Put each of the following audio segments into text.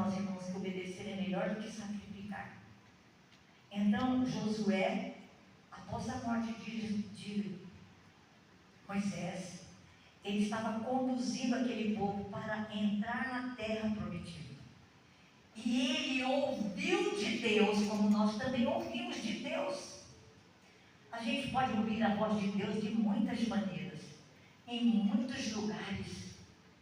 nós, irmãos, que obedecer é melhor do que sacrificar. Então, Josué, após a morte de Moisés, ele estava conduzindo aquele povo para entrar na terra prometida. E ele ouviu de Deus, como nós também ouvimos de Deus. A gente pode ouvir a voz de Deus de muitas maneiras, em muitos lugares.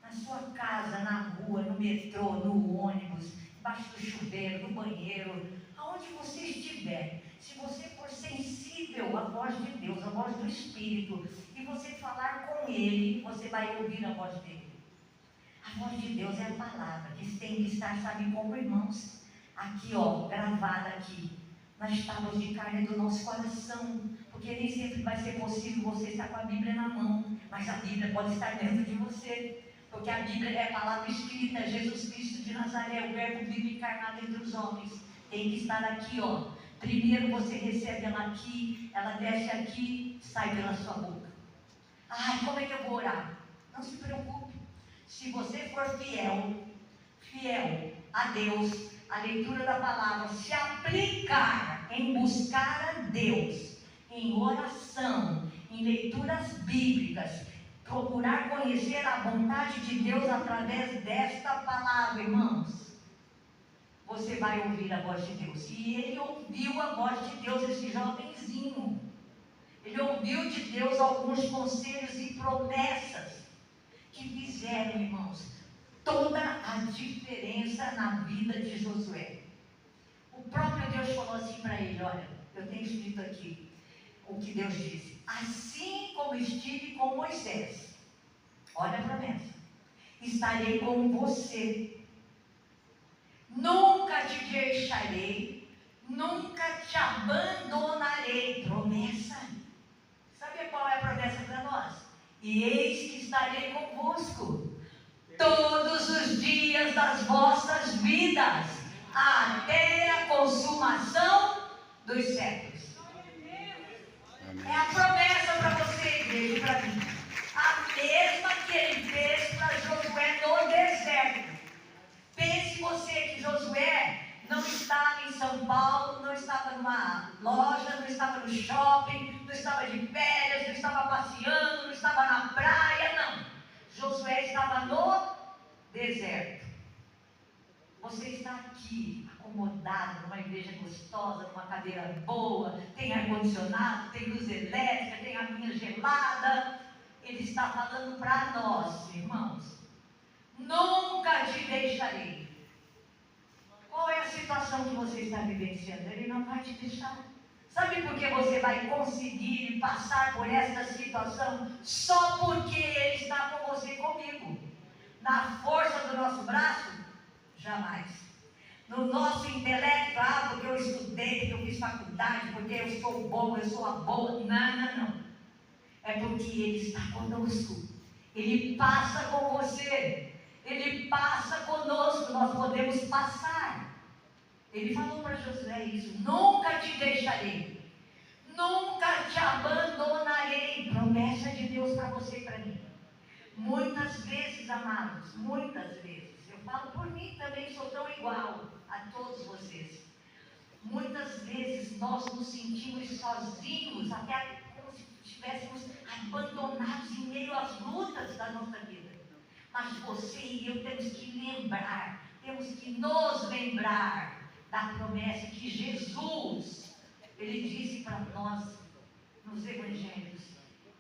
Na sua casa, na rua, no metrô, no ônibus, embaixo do chuveiro, no banheiro, aonde você estiver. Se você for sensível à voz de Deus, à voz do Espírito, e você falar com Ele, você vai ouvir a voz dele. A voz de Deus é a palavra, que tem que estar, sabe como, irmãos? Aqui, ó, gravada aqui, nas tábuas de carne do nosso coração, porque nem sempre vai ser possível você estar com a Bíblia na mão, mas a Bíblia pode estar dentro de você, porque a Bíblia é a palavra escrita, Jesus Cristo de Nazaré, o verbo vivo encarnado entre os homens, tem que estar aqui, ó. Primeiro você recebe ela aqui, ela desce aqui, sai pela sua boca. Ai, como é que eu vou orar? Não se preocupe. Se você for fiel a Deus, a leitura da palavra, se aplicar em buscar a Deus, em oração, em leituras bíblicas, procurar conhecer a vontade de Deus através desta palavra, irmãos, você vai ouvir a voz de Deus. E ele ouviu a voz de Deus, esse jovenzinho. Ele ouviu de Deus alguns conselhos e promessas que fizeram, irmãos, toda a diferença na vida de Josué. O próprio Deus falou assim para ele, olha, eu tenho escrito aqui o que Deus disse: assim como estive com Moisés, olha a promessa, estarei com você, nunca te deixarei, nunca te abandonarei. Promessa. Sabe qual é a promessa para nós? E eis que estarei convosco todos os dias das vossas vidas, até a consumação dos séculos. É a promessa para você, igreja, e para mim. A mesma que ele fez para Josué no deserto. Pense você que Josué não estava em São Paulo, não estava numa loja, não estava no shopping, não estava de férias, não estava passeando, não estava na praia, não. Josué estava no deserto. Você está aqui, acomodado, numa igreja gostosa, numa cadeira boa, tem ar-condicionado, tem luz elétrica, tem aguinha gelada. Ele está falando para nós, irmãos, nunca te deixarei. Qual é a situação que você está vivenciando? Ele não vai te deixar. Sabe por que você vai conseguir passar por essa situação? Só porque Ele está com você e comigo. Na força do nosso braço? Jamais. No nosso intelecto? Porque eu estudei, porque eu fiz faculdade, porque eu sou bom, eu sou a boa. Não. É porque Ele está conosco. Ele passa com você. Ele passa conosco. Nós podemos passar. Ele falou para Josué isso: nunca te deixarei, nunca te abandonarei. Promessa de Deus para você e para mim. Muitas vezes, amados, muitas vezes, eu falo por mim também, sou tão igual a todos vocês. Muitas vezes nós nos sentimos sozinhos, até como se estivéssemos abandonados em meio às lutas da nossa vida. Mas você e eu temos que lembrar, temos que nos lembrar da promessa que Jesus, Ele disse para nós nos Evangelhos: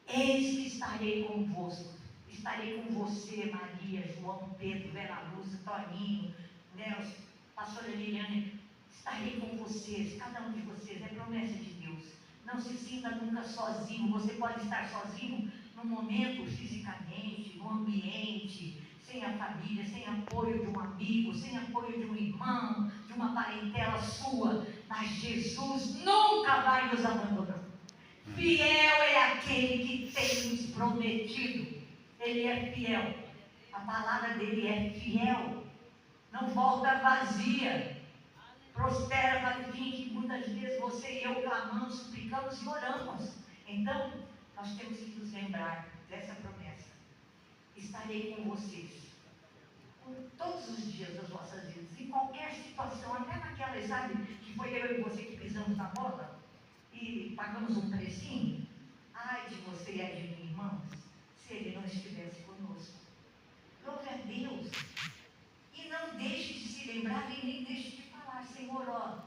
eis que estarei convosco, estarei com você, Maria, João, Pedro, Vera Luz, Toninho, Nelson, pastora Liliane, estarei com vocês, cada um de vocês, é promessa de Deus. Não se sinta nunca sozinho. Você pode estar sozinho num momento, fisicamente, no ambiente, sem a família, sem apoio de um amigo, sem apoio de um irmão, de uma parentela sua, mas Jesus nunca vai nos abandonar. Fiel é aquele que tem nos prometido. Ele é fiel. A palavra dele é fiel. Não volta vazia. Prospera para o fim, que muitas vezes você e eu clamamos, suplicamos e oramos. Então, nós temos que nos lembrar dessa promessa. Estarei com vocês todos os dias das das vossas vidas, em qualquer situação, até naquelas, sabe, que foi eu e você que pisamos na bola e pagamos um precinho. Ai de você e ai de mim, irmãos, se Ele não estivesse conosco. Louve a Deus. E não deixe de se lembrar e nem deixe de falar: Senhor, ó,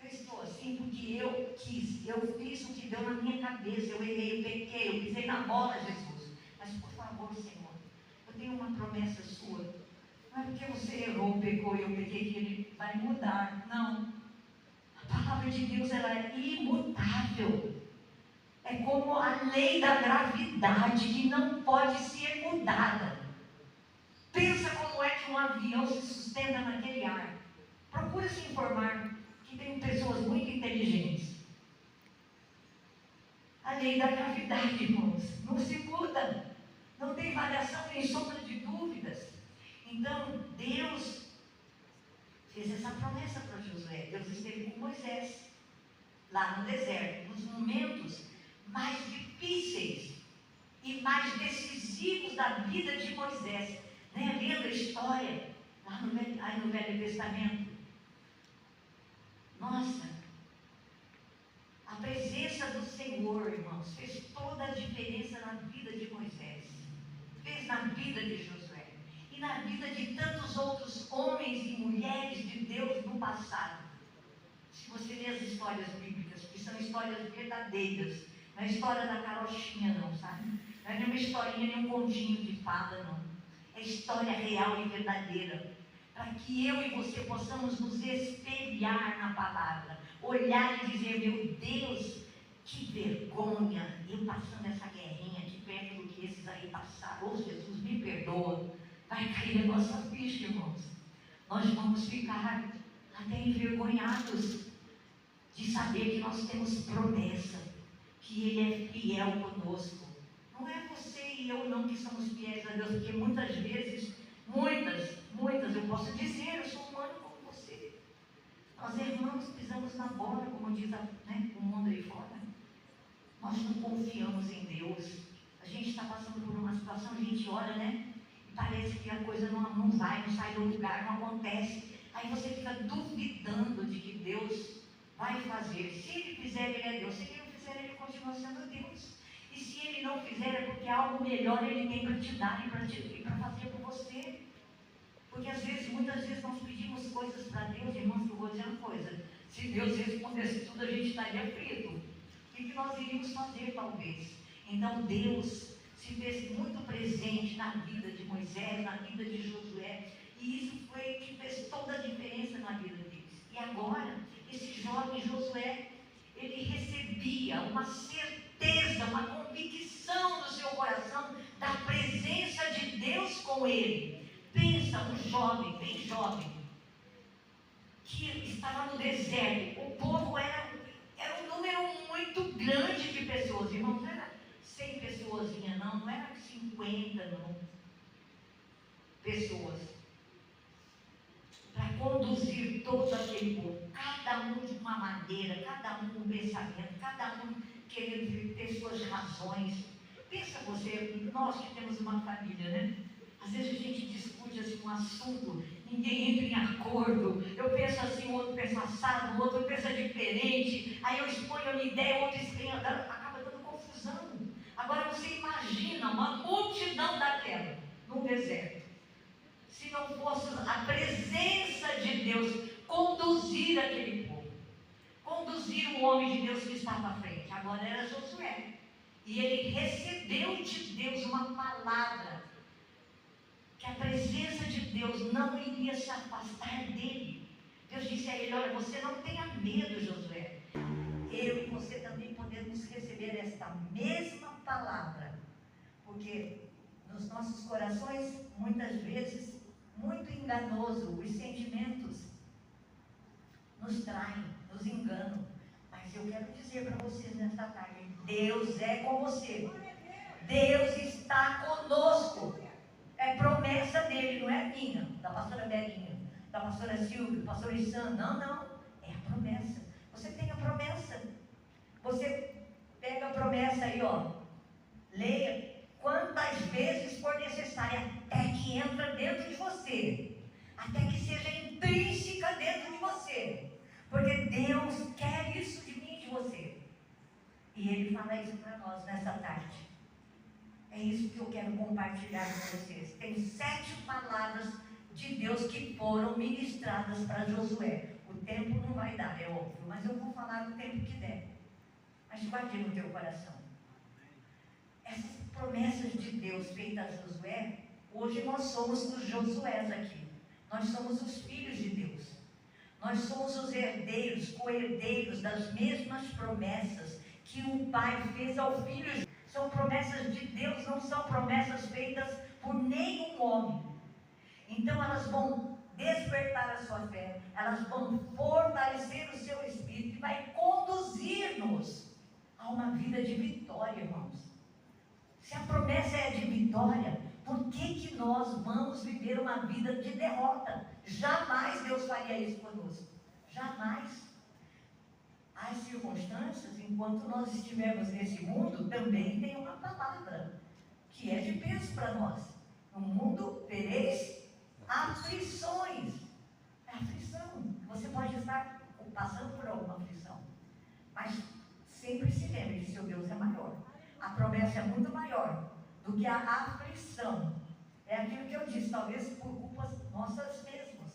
eu estou assim porque eu quis, eu fiz o que deu na minha cabeça, eu errei, eu pequei, eu pisei na bola, Jesus. Mas por favor, Senhor, eu tenho uma promessa sua. Não é porque você errou, pecou e eu pequei que Ele vai mudar. Não. A palavra de Deus, ela é imutável. É como a lei da gravidade, que não pode ser mudada. Pensa como é que um avião se sustenta naquele ar. Procura se informar, que tem pessoas muito inteligentes. A lei da gravidade, irmãos, não se muda. Não tem variação nem sombra de dúvidas. Então, Deus fez essa promessa para Josué. Deus esteve com Moisés, lá no deserto, nos momentos mais difíceis e mais decisivos da vida de Moisés. Né? Lendo a história, lá no Velho Testamento. Nossa, a presença do Senhor, irmãos, fez toda a diferença na vida de Moisés. Fez na vida de Josué. E na vida de tantos outros homens e mulheres de Deus no passado. Se você ler as histórias bíblicas, que são histórias verdadeiras, não é história da carochinha não, sabe? Não é nenhuma historinha, nem um continho de fada não. É história real e verdadeira. Para que eu e você possamos nos espelhar na palavra. Olhar e dizer: meu Deus, que vergonha, eu passando essa guerrinha aqui perto do que esses aí passaram. Oh, Jesus, me perdoa. Vai cair a nossa ficha, irmãos. Nós vamos ficar até envergonhados de saber que nós temos promessa, que Ele é fiel conosco. Não é você e eu não que somos fiéis a Deus, porque muitas vezes, muitas, eu posso dizer, eu sou humano como você. Nós, irmãos, pisamos na bola, como diz o mundo aí fora. Nós não confiamos em Deus. A gente está passando por uma situação, a gente olha, né? E parece que a coisa não vai, não sai do lugar, não acontece. Aí você fica duvidando de que Deus vai fazer. Se Ele fizer, Ele é Deus. Se Ele não fizer, Ele continua sendo Deus. E se Ele não fizer, é porque algo melhor Ele tem para te dar e para fazer por você. Porque às vezes, muitas vezes nós pedimos coisas para Deus, irmãos, que eu vou dizer uma coisa: se Deus respondesse tudo, a gente estaria frito. O que nós iríamos fazer, talvez? Então Deus se fez muito presente na vida de Moisés, na vida de Josué, e isso foi que fez toda a diferença na vida deles. E agora, esse jovem Josué, ele recebia uma certeza, uma convicção no seu coração da presença de Deus com ele. Pensa, um jovem, bem jovem, que estava no deserto. O povo era um número muito grande de pessoas, irmãos. Não era 100 pessoas, não era 50, não. Pessoas. Para conduzir todo aquele povo, cada um de uma maneira, cada um com um pensamento, cada um querendo ter suas razões. Pensa você, nós que temos uma família, né? Às vezes a gente discute assim um assunto, ninguém entra em acordo. Eu penso assim, o outro pensa assado, o outro pensa diferente. Aí eu exponho a minha ideia, o outro exponho, acaba dando confusão. Agora você imagina uma multidão daquela, num deserto. Se não fosse a presença de Deus conduzir aquele povo, conduzir o homem de Deus que estava à frente. Agora era Josué. E ele recebeu de Deus uma palavra, que a presença de Deus não iria se afastar dele. Deus disse a ele: olha, você não tenha medo, Josué. Eu e você também podemos receber esta mesma palavra, porque nos nossos corações, muitas vezes, muito enganoso, os sentimentos nos traem, nos enganam. Mas eu quero dizer para vocês nesta tarde: Deus é com você. Deus está conosco. É promessa dele, não é minha, da pastora Belinha, da pastora Silvia, do pastor Issan. Não. É a promessa. Você tem a promessa. Você pega a promessa aí, ó. Leia quantas vezes for necessário, até que entra dentro de você. até que seja intrínseca dentro de você, porque Deus quer isso de mim e de você. E Ele fala isso para nós nessa tarde. É isso que eu quero compartilhar com vocês. Tem 7 palavras de Deus que foram ministradas para Josué. O tempo não vai dar, é óbvio, mas eu vou falar o tempo que der. Mas guarde no teu coração. Essas promessas de Deus feitas a Josué, hoje nós somos os Josués aqui. Nós somos os filhos de Deus. Nós somos os herdeiros, co-herdeiros das mesmas promessas que o Pai fez ao Filho. São promessas de Deus, não são promessas feitas por nenhum homem. Então elas vão despertar a sua fé, elas vão fortalecer o seu espírito e vai conduzir-nos a uma vida de vitória, irmãos. Se a promessa é de vitória, por que nós vamos viver uma vida de derrota? Jamais Deus faria isso conosco. Jamais. As circunstâncias, enquanto nós estivermos nesse mundo, também tem uma palavra que é de peso para nós. No mundo tereis aflições. É aflição. Você pode estar passando por alguma aflição, mas sempre se lembre que seu Deus é maior. A promessa é muito maior do que a aflição. É aquilo que eu disse, talvez por culpas nossas mesmas.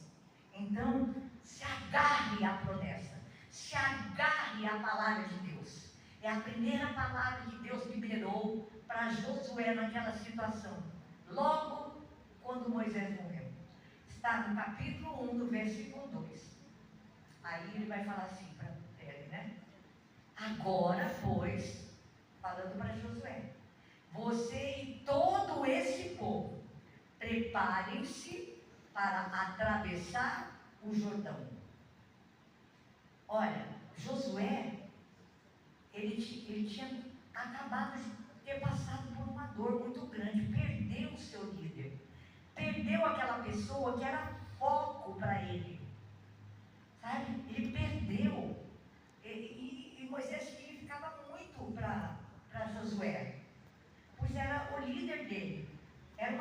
Então, se agarre à promessa. Se agarre à palavra de Deus. É a primeira palavra que Deus liberou para Josué naquela situação. Logo quando Moisés morreu. Está no capítulo 1, do versículo 2. Aí ele vai falar assim para ele, né? Agora, pois, falando para Josué, você e todo esse povo, preparem-se para atravessar o Jordão. Olha, Josué, ele tinha acabado de ter passado por uma dor muito grande, perdeu o seu líder, perdeu aquela pessoa que era foco para ele, sabe? Ele perdeu, e Moisés significava muito para Josué, pois era o líder dele, era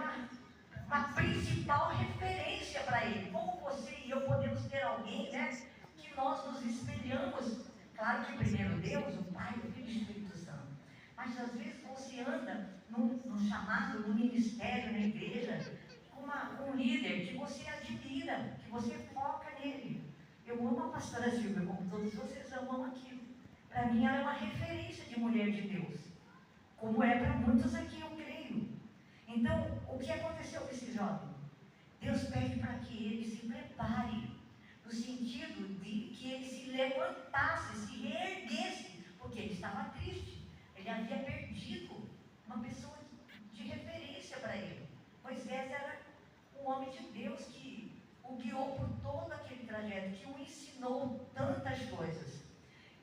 uma principal referência para ele. Como você e eu podemos ter alguém, né, que nós nos espelhamos? Claro que primeiro Deus, o Pai, o Filho e o Espírito Santo. Mas às vezes você anda num chamado, num ministério, na igreja, com um líder que você admira, que você foca nele. Eu amo a pastora Silvia, como todos vocês amam aqui. Para mim ela é uma referência de mulher de Deus, como é para muitos aqui, eu creio. Então, o que aconteceu com esse jovem? Deus pede para que ele se prepare, no sentido de que ele se levantasse, se reerguesse, porque ele estava triste. Ele havia perdido uma pessoa de referência para ele. Moisés era um homem de Deus que o guiou por todo aquele trajeto, que o ensinou tantas coisas.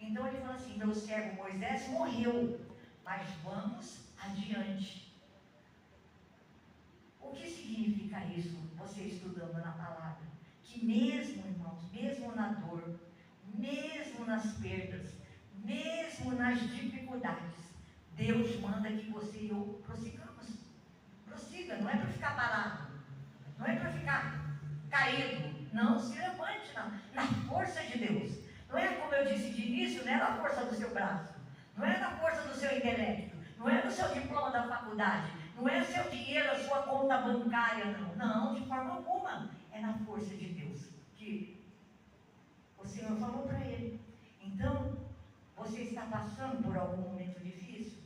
Então ele falou assim: meu servo Moisés morreu, mas vamos adiante. O que significa isso, você estudando na palavra? Que mesmo, irmãos, mesmo na dor, mesmo nas perdas, mesmo nas dificuldades, Deus manda que você e eu prossigamos. Prossiga, não é para ficar parado, não é para ficar caído, não, se levante na força de Deus. Não é, como eu disse de início, não é na força do seu braço, não é na força do seu intelecto, não é no seu diploma da faculdade, não é seu dinheiro, a sua conta bancária, não, de forma alguma. É na força de Deus, que o Senhor falou para ele. Então, você está passando por algum momento difícil?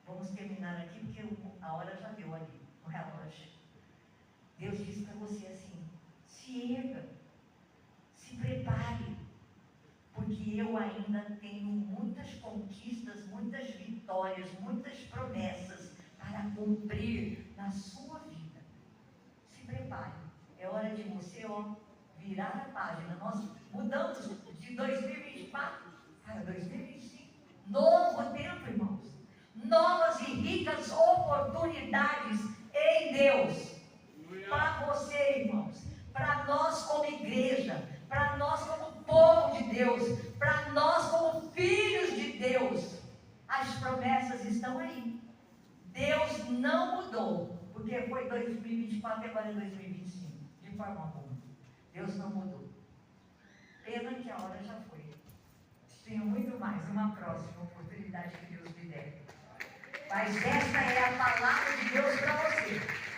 Vamos terminar aqui, porque a hora já deu ali, no relógio. Deus disse para você assim: se erga, se prepare, porque eu ainda tenho muitas conquistas, muitas vitórias, muitas promessas para cumprir na sua vida. Se prepare. É hora de você, virar a página. Nós mudamos de 2024 para 2025. Novo tempo, irmãos. Novas e ricas oportunidades em Deus. Para você, irmãos. Para nós como igreja. Para nós como povo de Deus. Para nós como filhos de Deus. As promessas estão aí. Deus não mudou. Porque foi 2024 e agora é 2025. De de forma alguma. Deus não mudou. Pena que a hora já foi. Tenho muito mais, uma próxima oportunidade que Deus me der. Mas esta é a palavra de Deus para você.